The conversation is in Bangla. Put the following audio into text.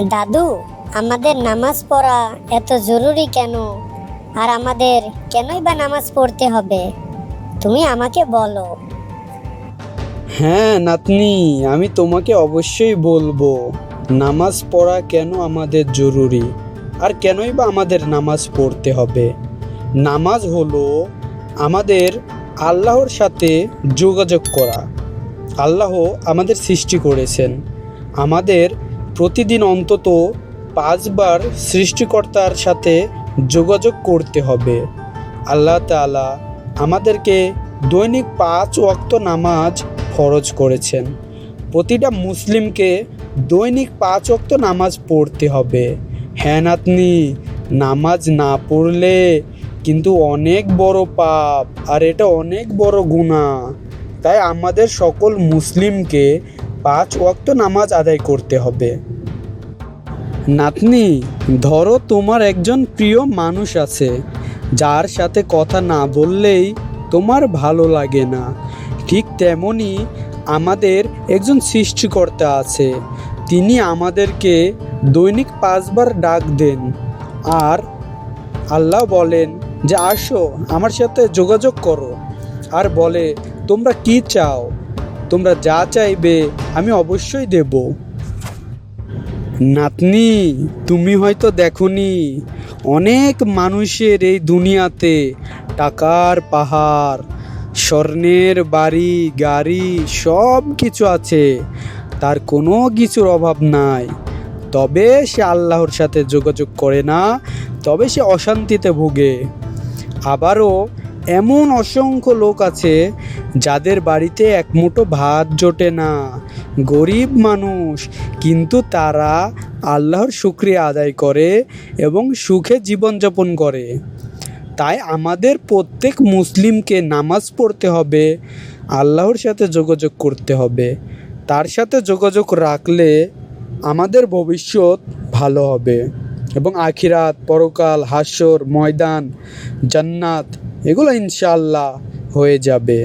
দাদু, আমাদের নামাজ পড়া এত জরুরি কেন? আর আমাদের কেনই বা নামাজ পড়তে হবে? তুমি আমাকে বলো। হ্যাঁ নাতনি, আমি তোমাকে অবশ্যই বলবো নামাজ পড়া কেন আমাদের জরুরি আর কেনই বা আমাদের নামাজ পড়তে হবে। নামাজ হলো আমাদের আল্লাহর সাথে যোগাযোগ করা। আল্লাহ আমাদের সৃষ্টি করেছেন, আমাদের প্রতিদিন অন্তত 5 বার সৃষ্টিকর্তার সাথে যোগাযোগ করতে হবে। আল্লাহ তাআলা আমাদেরকে দৈনিক 5 ওয়াক্ত নামাজ ফরজ করেছেন। প্রতিটা মুসলিমকে দৈনিক 5 ওয়াক্ত নামাজ পড়তে হবে। হ্যাঁ নাতনি, নামাজ না পড়লে কিন্তু অনেক বড় পাপ, আর এটা অনেক বড় গুনাহ। তাই আমাদের সকল মুসলিমকে 5 ওয়াক্ত নামাজ আদায় করতে হবে। নাতনি, ধরো তোমার একজন প্রিয় মানুষ আছে, যার সাথে কথা না বললেই তোমার ভালো লাগে না। ঠিক তেমনি আমাদের একজন সৃষ্টিকর্তা আছে, তিনি আমাদেরকে দৈনিক 5 বার ডাক দেন। আর আল্লাহ বলেন যে আসো আমার সাথে যোগাযোগ করো, আর বলে তোমরা কি চাও, তোমরা যা চাইবে আমি অবশ্যই দেব। নাতনি, তুমি হয়তো দেখোনি, অনেক মানুষের এই দুনিয়াতে টাকার পাহাড়, স্বর্ণের বাড়ি গাড়ি সব কিছু আছে, তার কোনো কিছুর অভাব নাই, তবে সে আল্লাহর সাথে যোগাযোগ করে না, তবে সে অশান্তিতে ভোগে। আবারও এমন অসংখ্য লোক আছে যাদের বাড়িতে এক মুঠো ভাত জোটে না, গরিব মানুষ, কিন্তু তারা আল্লাহর শুকরিয়া আদায় করে এবং সুখে জীবনযাপন করে। তাই আমাদের প্রত্যেক মুসলিমকে নামাজ পড়তে হবে, আল্লাহর সাথে যোগাযোগ করতে হবে। তার সাথে যোগাযোগ রাখলে আমাদের ভবিষ্যৎ ভালো হবে এবং আখিরাত, পরকাল, হাসর, ময়দান, জান্নাত এগুলো ইনশাআল্লাহ হয়ে যাবে।